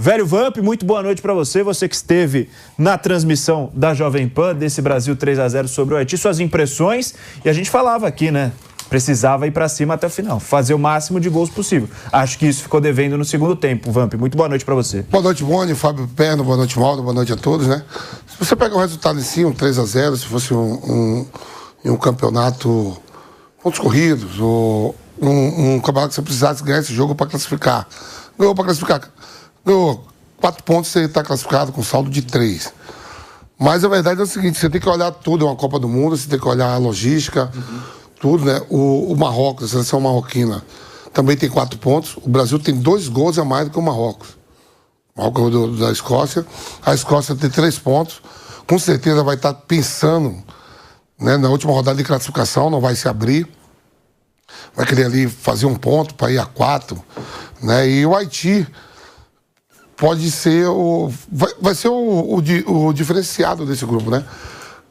Velho Vamp, muito boa noite para você. Você que esteve na transmissão da Jovem Pan desse Brasil 3-0 sobre o Haiti. Suas impressões. E a gente falava aqui, né? Precisava ir para cima até o final. Fazer o máximo de gols possível. Acho que isso ficou devendo no segundo tempo. Vamp, muito boa noite para você. Boa noite, Boni, Fábio Perno, boa noite, Maldo, boa noite a todos, né? Se você pegar o resultado em si, um 3-0, se fosse um campeonato pontos corridos, ou um campeonato que você precisasse ganhar esse jogo para classificar. Ganhou para classificar. Ganhou 4 pontos, você está classificado com saldo de 3. Mas a verdade é o seguinte, você tem que olhar tudo, é uma Copa do Mundo, você tem que olhar a logística, tudo, né? O Marrocos, a seleção marroquina, também tem 4 pontos. O Brasil tem 2 gols a mais do que o Marrocos. O Marrocos da Escócia. A Escócia tem 3 pontos. Com certeza vai estar pensando, né, na última rodada de classificação, não vai se abrir. Vai querer ali fazer um ponto para ir a 4. Né? E o Haiti pode ser vai ser o diferenciado desse grupo, né?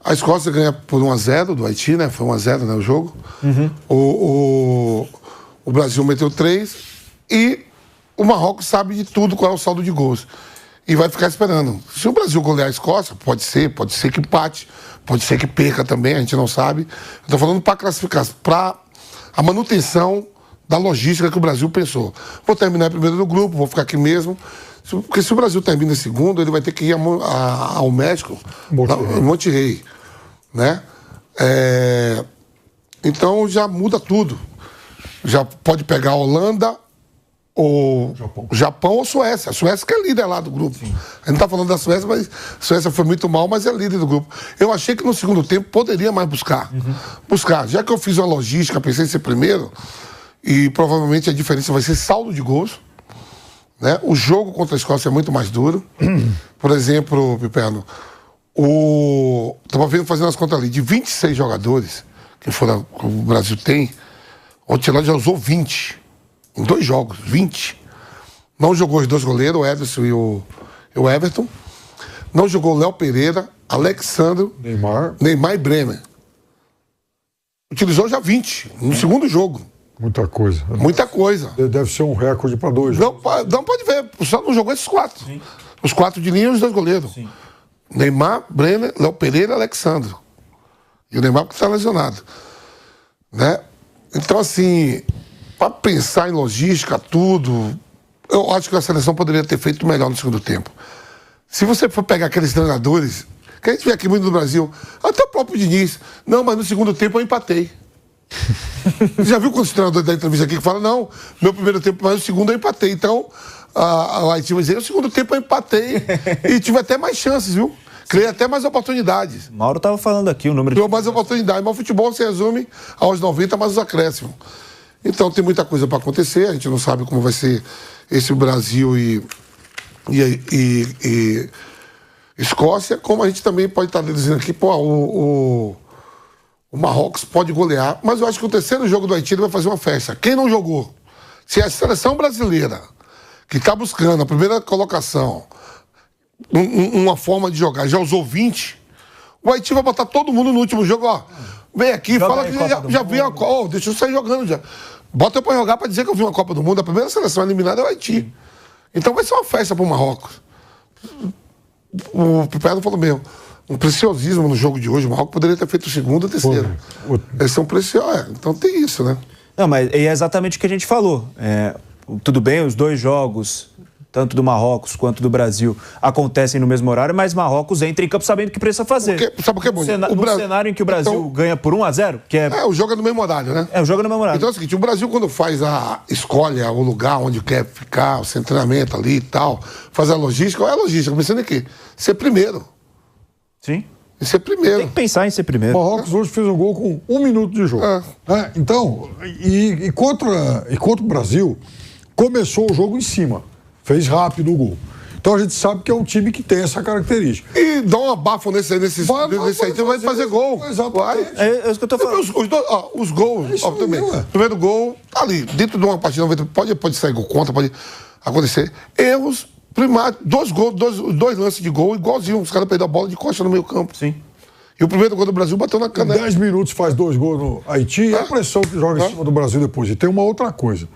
A Escócia ganha por 1-0 do Haiti, né? Foi 1-0, né, o jogo. O Brasil meteu 3 e o Marrocos sabe de tudo qual é o saldo de gols. E vai ficar esperando. Se o Brasil golear a Escócia, pode ser que empate, pode ser que perca também, a gente não sabe. Eu tô falando para classificar, para a manutenção da logística que o Brasil pensou. Vou terminar primeiro do grupo, vou ficar aqui mesmo. Porque se o Brasil termina em segundo, ele vai ter que ir ao México, em Monterrey, né? Então já muda tudo. Já pode pegar a Holanda, ou Japão ou Suécia. A Suécia que é líder lá do grupo. Sim. A gente não está falando da Suécia, mas a Suécia foi muito mal, mas é líder do grupo. Eu achei que no segundo tempo poderia mais buscar. Já que eu fiz uma logística, pensei em ser primeiro, e provavelmente a diferença vai ser saldo de gols. Né? O jogo contra a Escócia é muito mais duro. Por exemplo, Piperno, estava fazendo as contas ali, de 26 jogadores que o Brasil tem, o Ancelotti já usou 20. Em 2 jogos, 20. Não jogou os 2 goleiros, o Ederson e o Everton. Não jogou o Léo Pereira, Alexandro, Neymar e Bremer. Utilizou já 20 no segundo jogo. Muita coisa. Muita coisa. Deve ser um recorde para 2. Não pode ver, só não jogou esses 4. Sim. Os 4 de linha e os 2 goleiros. Sim. Neymar, Bremer, Léo Pereira e Alexandro. E o Neymar porque está lesionado. Né? Então, assim, para pensar em logística, tudo, eu acho que a seleção poderia ter feito melhor no segundo tempo. Se você for pegar aqueles treinadores, que a gente vê aqui muito no Brasil, até o próprio Diniz, não, mas no segundo tempo eu empatei. Já viu quando os treinadores da entrevista aqui que falam, não, meu primeiro tempo, mas o segundo eu empatei. Então, o Haiti vai dizer, o segundo tempo eu empatei e tive até mais chances, viu? Criei até mais oportunidades. Mauro estava falando aqui o número de... Criou mais oportunidades, mas o futebol se resume aos 90 mais os acréscimos. Então tem muita coisa para acontecer, a gente não sabe como vai ser esse Brasil e Escócia, como a gente também pode estar dizendo aqui, o Marrocos pode golear, mas eu acho que o terceiro jogo do Haiti ele vai fazer uma festa. Quem não jogou? Se a seleção brasileira, que está buscando a primeira colocação, uma forma de jogar, já usou 20, o Haiti vai botar todo mundo no último jogo, ó. Vem aqui, fala que já vi a Copa, deixa eu sair jogando já. Bota eu pra jogar pra dizer que eu vi uma Copa do Mundo, a primeira seleção eliminada é o Haiti. Então vai ser uma festa pro Marrocos. O Piperno falou mesmo, um preciosismo no jogo de hoje. O Marrocos poderia ter feito o segundo ou o terceiro. Eles são preciosos. Então tem isso, né? Não, mas é exatamente o que a gente falou. Tudo bem, os 2 jogos, tanto do Marrocos quanto do Brasil, acontecem no mesmo horário, mas Marrocos entra em campo sabendo o que precisa fazer. Sabe por que é bom? No cenário em que o Brasil ganha por 1-0, que é... o jogo é no mesmo horário, né? O jogo é no mesmo horário. Então é o seguinte, o Brasil quando escolhe o lugar onde quer ficar, o seu treinamento ali e tal, faz a logística, qual é a logística? Pensando em quê? Ser primeiro. Sim. Em ser primeiro. Tem que pensar em ser primeiro. O Marrocos hoje fez um gol com 1 minuto de jogo. Então, e contra o Brasil, começou o jogo em cima. Fez rápido o gol. Então a gente sabe que é um time que tem essa característica. E dá um abafo nesse aí, vai fazer gol. Exatamente. É isso que eu tô falando. Os gols, também. O primeiro gol, tá ali, dentro de uma partida, pode sair gol contra, pode acontecer. Erros primários, 2 gols, 2 lances de gol, igualzinho. Os caras perderam a bola de costa no meio campo. Sim. E o primeiro gol do Brasil bateu na canela. Em 10 minutos faz 2 gols no Haiti e a pressão que joga em cima do Brasil depois. E tem uma outra coisa.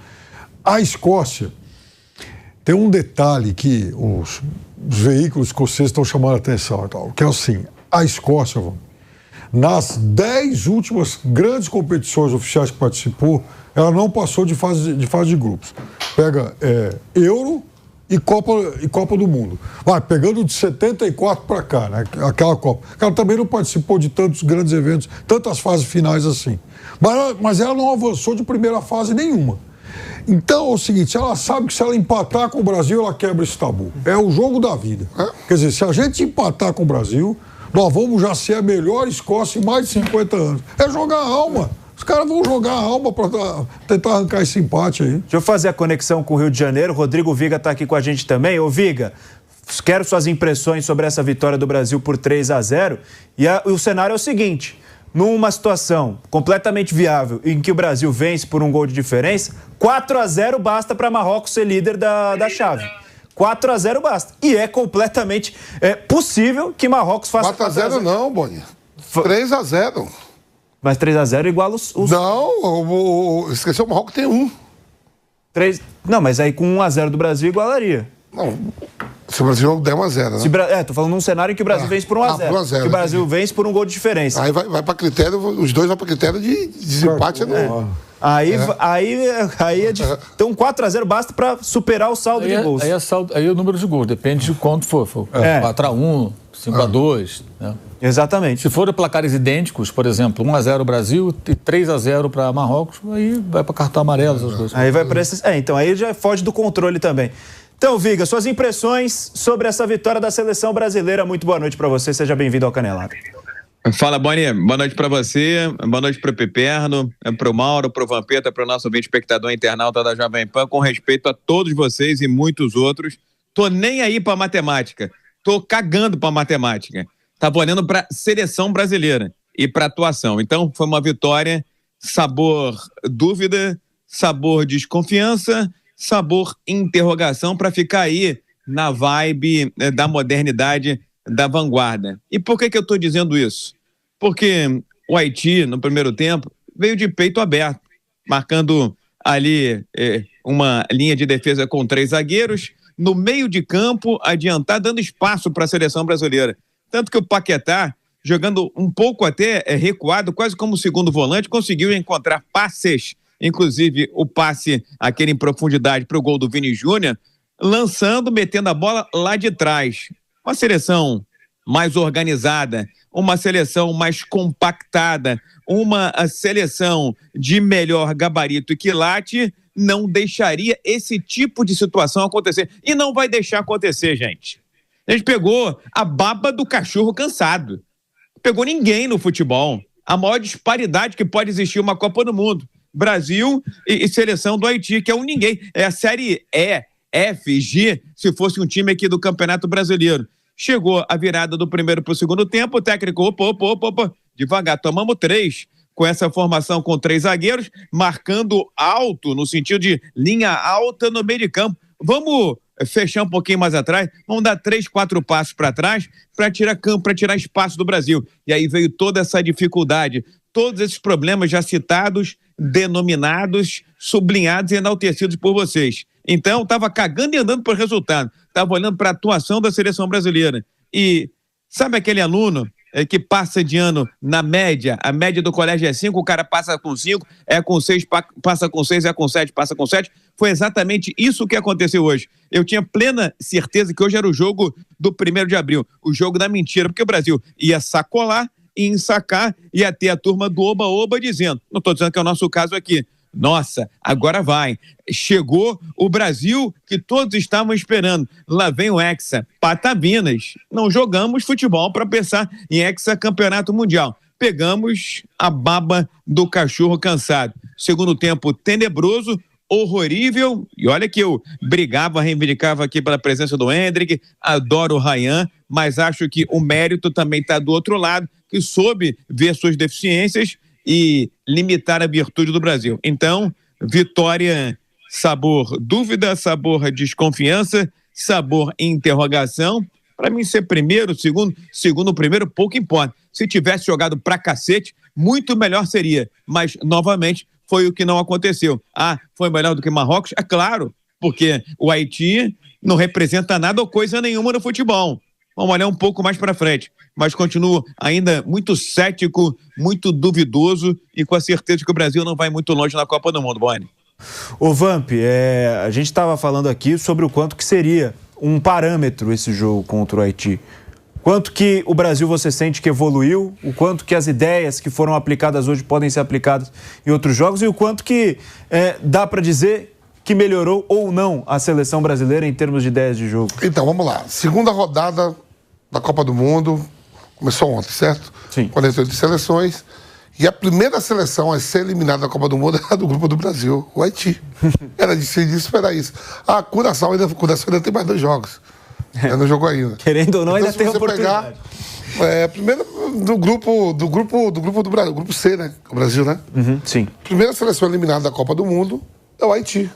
A Escócia tem um detalhe que os veículos escoceses estão chamando a atenção, que é assim, a Escócia, nas 10 últimas grandes competições oficiais que participou, ela não passou de fase de grupos. Pega Euro e Copa do Mundo. Vai, pegando de 74 para cá, né? Aquela Copa. Ela também não participou de tantos grandes eventos, tantas fases finais assim. Mas ela não avançou de primeira fase nenhuma. Então é o seguinte, ela sabe que se ela empatar com o Brasil, ela quebra esse tabu. É o jogo da vida. Quer dizer, se a gente empatar com o Brasil, nós vamos já ser a melhor Escócia em mais de 50 anos. É jogar a alma. Os caras vão jogar a alma para tentar arrancar esse empate aí. Deixa eu fazer a conexão com o Rio de Janeiro. Rodrigo Viga está aqui com a gente também. Ô, Viga, quero suas impressões sobre essa vitória do Brasil por 3-0. E o cenário é o seguinte: numa situação completamente viável em que o Brasil vence por um gol de diferença, 4-0 basta para Marrocos ser líder da chave. 4-0 basta. E é completamente possível que Marrocos faça 4-0 não, Boni. 3-0. Mas 3-0 igual os... Não, esqueceu, o Marrocos tem 1. Não, mas aí com 1-0 do Brasil igualaria. Não, se o Brasil der 1-0, né? Tô falando num cenário em que o Brasil vence por 1-0. Por 1-0, que o Brasil vence por um gol de diferença. Aí vai para critério, os dois vão para critério de desempate. Então 4-0 basta para superar o saldo de gols. Aí é o número de gols, depende de quanto for. 4-1, 5-2, né? Exatamente. Se forem placares idênticos, por exemplo, 1-0 Brasil e 3-0 para Marrocos, aí vai para cartão amarelo essas duas. Aí vai para esses. Então aí já foge do controle também. Então, Viga, suas impressões sobre essa vitória da seleção brasileira. Muito boa noite para você, seja bem-vindo ao Canelada. Fala, Boni. Boa noite para você, boa noite para o Piperno, para o Mauro, para o Vampeta, para o nosso ouvinte espectador internauta da Jovem Pan, com respeito a todos vocês e muitos outros. Tô nem aí para matemática, tô cagando para matemática. Tava olhando para seleção brasileira e para atuação. Então, foi uma vitória, sabor dúvida, sabor desconfiança, sabor interrogação, para ficar aí na vibe da modernidade, da vanguarda. E por que eu estou dizendo isso? Porque o Haiti, no primeiro tempo, veio de peito aberto, marcando ali uma linha de defesa com 3 zagueiros, no meio de campo, adiantar, dando espaço para a seleção brasileira. Tanto que o Paquetá, jogando um pouco até recuado, quase como segundo volante, conseguiu encontrar passes, inclusive o passe, aquele em profundidade para o gol do Vini Júnior, lançando, metendo a bola lá de trás. Uma seleção mais organizada, uma seleção mais compactada, uma seleção de melhor gabarito e quilate não deixaria esse tipo de situação acontecer. E não vai deixar acontecer, gente. A gente pegou a baba do cachorro cansado. Pegou ninguém no futebol. A maior disparidade que pode existir uma Copa do Mundo. Brasil e seleção do Haiti, que é um ninguém. É a série E, F, G, se fosse um time aqui do Campeonato Brasileiro. Chegou a virada do primeiro para o segundo tempo, o técnico, opa, devagar, tomamos 3, com essa formação com 3 zagueiros, marcando alto, no sentido de linha alta no meio de campo. Vamos fechar um pouquinho mais atrás, vamos dar 3, 4 passos para trás para tirar campo, para tirar espaço do Brasil. E aí veio toda essa dificuldade, todos esses problemas já citados, denominados, sublinhados e enaltecidos por vocês. Então, estava cagando e andando por resultado, estava olhando para a atuação da seleção brasileira. E sabe aquele aluno que passa de ano na média, a média do colégio é 5, o cara passa com 5, é com 6, passa com 6, é com 7, passa com 7. Foi exatamente isso que aconteceu hoje. Eu tinha plena certeza que hoje era o jogo do 1º de abril, o jogo da mentira, porque o Brasil ia sacolar, ia ensacar, ia ter a turma do oba-oba dizendo, não estou dizendo que é o nosso caso aqui, nossa, agora vai. Chegou o Brasil que todos estavam esperando. Lá vem o Hexa. Patavinas. Não jogamos futebol para pensar em Hexa Campeonato Mundial. Pegamos a baba do cachorro cansado. Segundo tempo tenebroso, horrorível. E olha que eu brigava, reivindicava aqui pela presença do Hendrick. Adoro o Ryan, mas acho que o mérito também está do outro lado, que soube ver suas deficiências e limitar a virtude do Brasil. Então, vitória, sabor dúvida, sabor desconfiança, sabor interrogação. Para mim ser primeiro, segundo primeiro, pouco importa. Se tivesse jogado pra cacete, muito melhor seria. Mas, novamente, foi o que não aconteceu. Ah, foi melhor do que Marrocos? É claro. porque o Haiti não representa nada ou coisa nenhuma no futebol. Vamos olhar um pouco mais para frente, mas continuo ainda muito cético, muito duvidoso e com a certeza que o Brasil não vai muito longe na Copa do Mundo, Boni. Ô Vamp, a gente estava falando aqui sobre o quanto que seria um parâmetro esse jogo contra o Haiti. Quanto que o Brasil você sente que evoluiu, o quanto que as ideias que foram aplicadas hoje podem ser aplicadas em outros jogos e o quanto que dá para dizer que melhorou ou não a seleção brasileira em termos de ideias de jogo. Então, vamos lá. Segunda rodada da Copa do Mundo, começou ontem, certo? Sim. 48 seleções. E a primeira seleção a ser eliminada da Copa do Mundo era do grupo do Brasil, o Haiti. Era de esperar isso. A Curaçao ainda tem mais 2 jogos. Ainda não jogou ainda. Querendo ou não, então, ainda tem oportunidade. Primeiro do grupo do Brasil, grupo C, né? O Brasil, né? Sim. Primeira seleção eliminada da Copa do Mundo é o Haiti.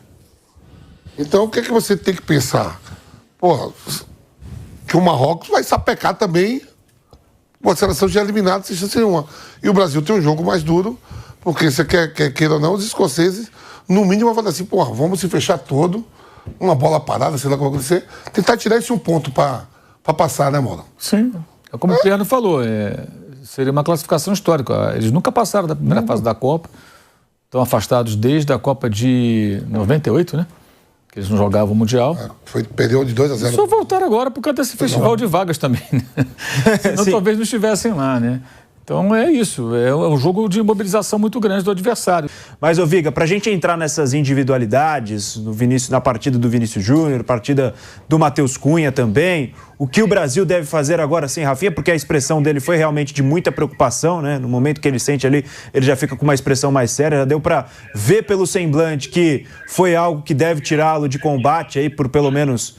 Então, o que é que você tem que pensar? Porra, que o Marrocos vai sapecar também uma seleção já eliminada, sem chance nenhuma. E o Brasil tem um jogo mais duro, porque você queira ou não, os escoceses, no mínimo, vão falar assim, porra, vamos se fechar todo, uma bola parada, sei lá como vai acontecer, tentar tirar esse um ponto pra passar, né, Mola? Sim. Como o Pierno falou, seria uma classificação histórica. Eles nunca passaram da primeira fase da Copa, estão afastados desde a Copa de 98, né? Que eles não jogavam o Mundial. Perdeu de 2-0. Só voltaram agora por causa desse festival de vagas também, né? Senão talvez não estivessem lá, né? Então é isso, é um jogo de mobilização muito grande do adversário. Mas, ô Viga, pra gente entrar nessas individualidades, na partida do Vinícius Júnior, partida do Matheus Cunha também, o que o Brasil deve fazer agora sem Rafinha, porque a expressão dele foi realmente de muita preocupação, né? No momento que ele sente ali, ele já fica com uma expressão mais séria, já deu pra ver pelo semblante que foi algo que deve tirá-lo de combate aí por pelo menos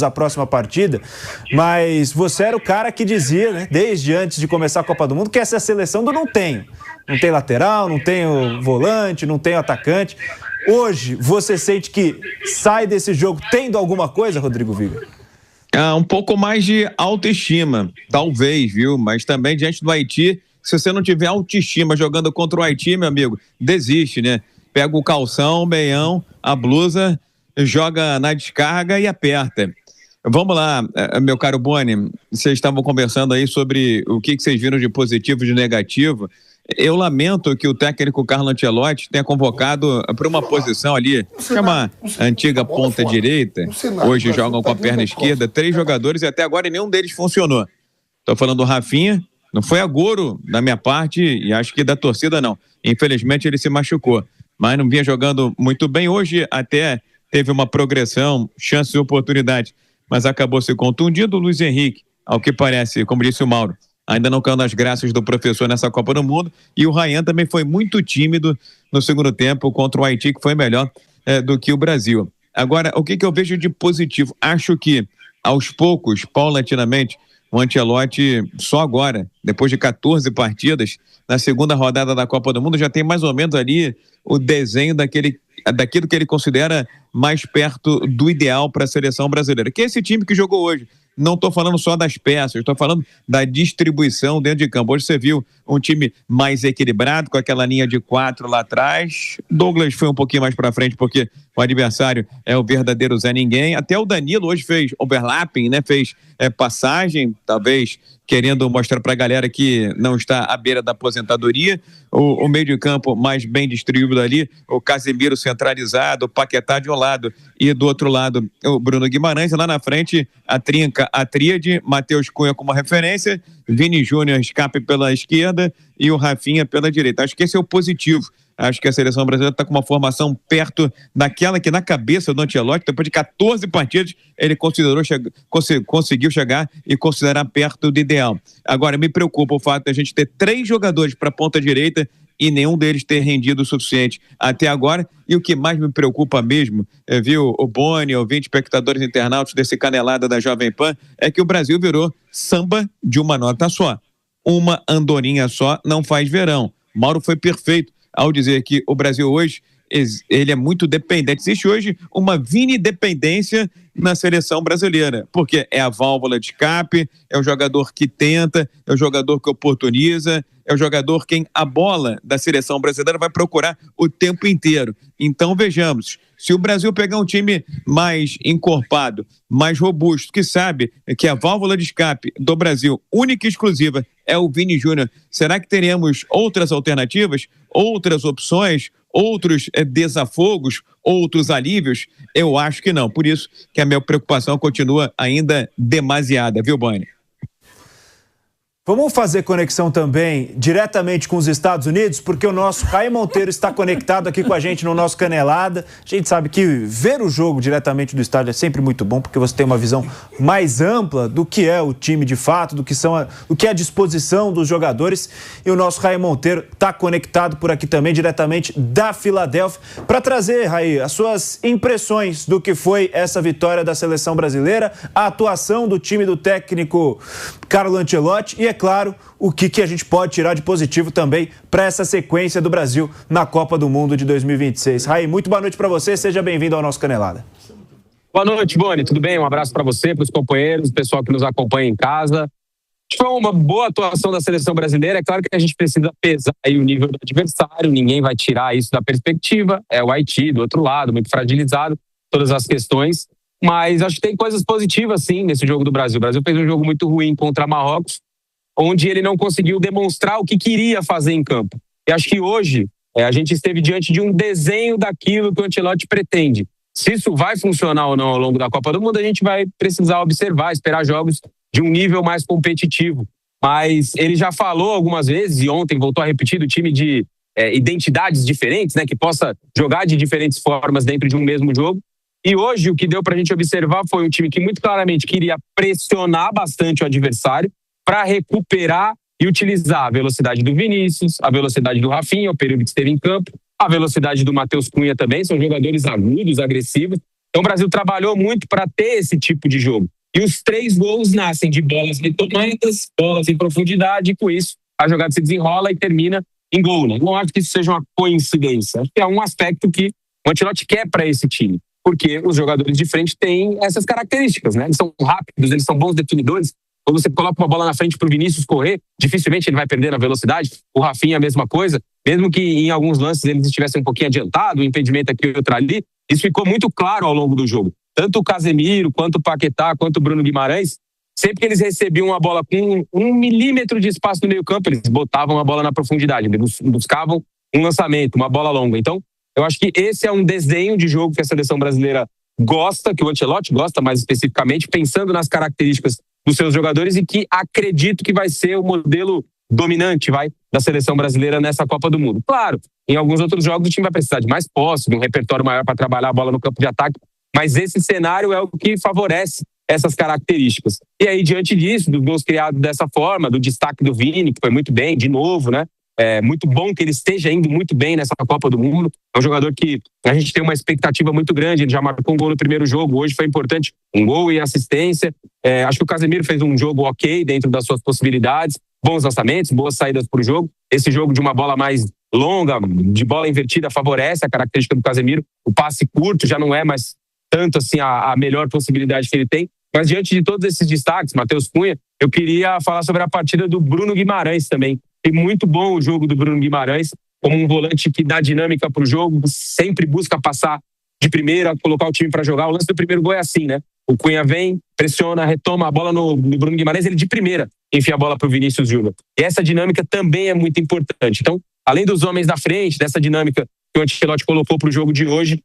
a próxima partida, mas você era o cara que dizia, né, desde antes de começar a Copa do Mundo, que essa é a seleção do não tem lateral, não tem o volante, não tem o atacante. Hoje, você sente que sai desse jogo tendo alguma coisa, Rodrigo Viga? Um pouco mais de autoestima, talvez, viu? Mas também diante do Haiti, se você não tiver autoestima jogando contra o Haiti, meu amigo, desiste, né? Pega o calção, o meião, a blusa, joga na descarga e aperta. Vamos lá, meu caro Boni, vocês estavam conversando aí sobre o que vocês viram de positivo e de negativo. Eu lamento que o técnico Carlo Ancelotti tenha convocado para uma posição ali, chama antiga ponta direita, hoje jogam com a perna esquerda, 3 jogadores e até agora nenhum deles funcionou. Estou falando do Rafinha, não foi agouro da minha parte e acho que da torcida não. Infelizmente ele se machucou, mas não vinha jogando muito bem. Hoje até teve uma progressão, chance e oportunidade, mas acabou se contundindo. O Luiz Henrique, ao que parece, como disse o Mauro, ainda não caiu nas graças do professor nessa Copa do Mundo, e o Ryan também foi muito tímido no segundo tempo contra o Haiti, que foi melhor do que o Brasil. Agora, o que eu vejo de positivo? Acho que, aos poucos, paulatinamente, o Ancelotti, só agora, depois de 14 partidas, na segunda rodada da Copa do Mundo, já tem mais ou menos ali o desenho daquilo que ele considera mais perto do ideal para a seleção brasileira, que é esse time que jogou hoje. Não estou falando só das peças, estou falando da distribuição dentro de campo. Hoje você viu um time mais equilibrado, com aquela linha de 4 lá atrás. Douglas foi um pouquinho mais para frente, porque o adversário é o verdadeiro Zé Ninguém. Até o Danilo hoje fez overlapping, né? Fez passagem, talvez querendo mostrar para a galera que não está à beira da aposentadoria. O meio de campo mais bem distribuído ali, o Casemiro centralizado, o Paquetá de um lado e do outro lado o Bruno Guimarães. E lá na frente a tríade, Matheus Cunha como referência, Vini Júnior escape pela esquerda e o Rafinha pela direita. Acho que esse é o positivo. Acho que a seleção brasileira está com uma formação perto daquela que na cabeça do Ancelotti, depois de 14 partidas, ele conseguiu chegar e considerar perto do ideal. Agora, me preocupa o fato de a gente ter 3 jogadores para a ponta direita e nenhum deles ter rendido o suficiente até agora. E o que mais me preocupa mesmo, viu, o Boni, ouvinte, espectadores internautas desse Canelada da Jovem Pan, é que o Brasil virou samba de uma nota só. Uma andorinha só não faz verão. Mauro foi perfeito ao dizer que o Brasil hoje, ele é muito dependente. Existe hoje uma vini-dependência na seleção brasileira, porque é a válvula de escape, é o jogador que tenta, é o jogador que oportuniza, é o jogador quem a bola da seleção brasileira vai procurar o tempo inteiro. Então vejamos, Se o Brasil pegar um time mais encorpado, mais robusto, que sabe que a válvula de escape do Brasil, única e exclusiva, é o Vini Júnior, será que teremos outras alternativas, outras opções, outros desafogos, outros alívios? Eu acho que não. Por isso que a minha preocupação continua ainda demasiada, viu, Boni? Vamos fazer conexão também diretamente com os Estados Unidos, porque o nosso Raí Monteiro está conectado aqui com a gente no nosso Canelada. A gente sabe que ver o jogo diretamente do estádio é sempre muito bom, porque você tem uma visão mais ampla do que é o time de fato, do que é a disposição dos jogadores. E o nosso Raí Monteiro está conectado por aqui também, diretamente da Filadélfia, para trazer, Raí, as suas impressões do que foi essa vitória da seleção brasileira, a atuação do time do técnico Carlo Ancelotti e, é claro, o que a gente pode tirar de positivo também para essa sequência do Brasil na Copa do Mundo de 2026. Raí, muito boa noite para você, seja bem-vindo ao nosso Canelada. Boa noite, Boni, tudo bem? Um abraço para você, para os companheiros, o pessoal que nos acompanha em casa. Foi uma boa atuação da seleção brasileira. É claro que a gente precisa pesar aí o nível do adversário, ninguém vai tirar isso da perspectiva. É o Haiti do outro lado, muito fragilizado, todas as questões. Mas acho que tem coisas positivas, sim, nesse jogo do Brasil. O Brasil fez um jogo muito ruim contra Marrocos, onde ele não conseguiu demonstrar o que queria fazer em campo. E acho que hoje a gente esteve diante de um desenho daquilo que o Ancelotti pretende. Se isso vai funcionar ou não ao longo da Copa do Mundo, a gente vai precisar observar, esperar jogos de um nível mais competitivo. Mas ele já falou algumas vezes, e ontem voltou a repetir, do time de identidades diferentes, né, que possa jogar de diferentes formas dentro de um mesmo jogo. E hoje o que deu para a gente observar foi um time que muito claramente queria pressionar bastante o adversário para recuperar e utilizar a velocidade do Vinícius, a velocidade do Rafinha, o período que esteve em campo, a velocidade do Matheus Cunha também, são jogadores agudos, agressivos. Então o Brasil trabalhou muito para ter esse tipo de jogo. E os 3 gols nascem de bolas retomadas, bolas em profundidade, e com isso a jogada se desenrola e termina em gol, né? Não acho que isso seja uma coincidência. Acho que é um aspecto que o Ancelotti quer para esse time, porque os jogadores de frente têm essas características, né? Eles são rápidos, eles são bons definidores. Quando você coloca uma bola na frente para o Vinícius correr, dificilmente ele vai perder na velocidade. O Rafinha, a mesma coisa. Mesmo que em alguns lances eles estivessem um pouquinho adiantado, o impedimento aqui e outro ali, isso ficou muito claro ao longo do jogo. Tanto o Casemiro, quanto o Paquetá, quanto o Bruno Guimarães, sempre que eles recebiam uma bola com 1 milímetro de espaço no meio campo, eles botavam a bola na profundidade, buscavam um lançamento, uma bola longa. Então, eu acho que esse é um desenho de jogo que a seleção brasileira gosta, que o Ancelotti gosta mais especificamente, pensando nas características dos seus jogadores, e que acredito que vai ser o modelo dominante da seleção brasileira nessa Copa do Mundo. Claro, em alguns outros jogos o time vai precisar de mais posse, de um repertório maior para trabalhar a bola no campo de ataque, mas esse cenário é o que favorece essas características. E aí, diante disso, dos gols criados dessa forma, do destaque do Vini, que foi muito bem, de novo, né? É muito bom que ele esteja indo muito bem nessa Copa do Mundo. É um jogador que a gente tem uma expectativa muito grande. Ele já marcou um gol no primeiro jogo. Hoje foi importante, um gol e assistência. Acho que o Casemiro fez um jogo ok dentro das suas possibilidades. Bons lançamentos, boas saídas para o jogo. Esse jogo de uma bola mais longa, de bola invertida, favorece a característica do Casemiro. O passe curto já não é mais tanto assim a melhor possibilidade que ele tem. Mas diante de todos esses destaques, Matheus Cunha, eu queria falar sobre a partida do Bruno Guimarães também. E muito bom o jogo do Bruno Guimarães, como um volante que dá dinâmica para o jogo, sempre busca passar de primeira, colocar o time para jogar. O lance do primeiro gol é assim, né? O Cunha vem, pressiona, retoma a bola no Bruno Guimarães, ele de primeira enfia a bola para o Vinícius Júnior. E essa dinâmica também é muito importante. Então, além dos homens da frente, dessa dinâmica que o Ancelotti colocou para o jogo de hoje,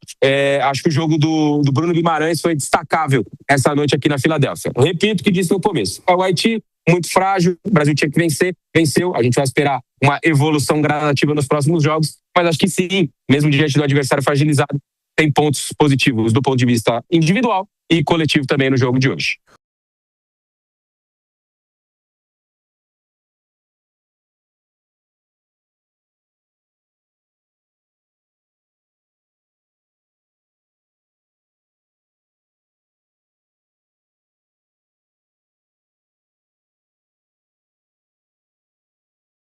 acho que o jogo do Bruno Guimarães foi destacável essa noite aqui na Filadélfia. Repito o que disse no começo. O Haiti, muito frágil, o Brasil tinha que vencer, venceu. A gente vai esperar uma evolução gradativa nos próximos jogos, mas acho que sim, mesmo diante do adversário fragilizado, tem pontos positivos do ponto de vista individual e coletivo também no jogo de hoje.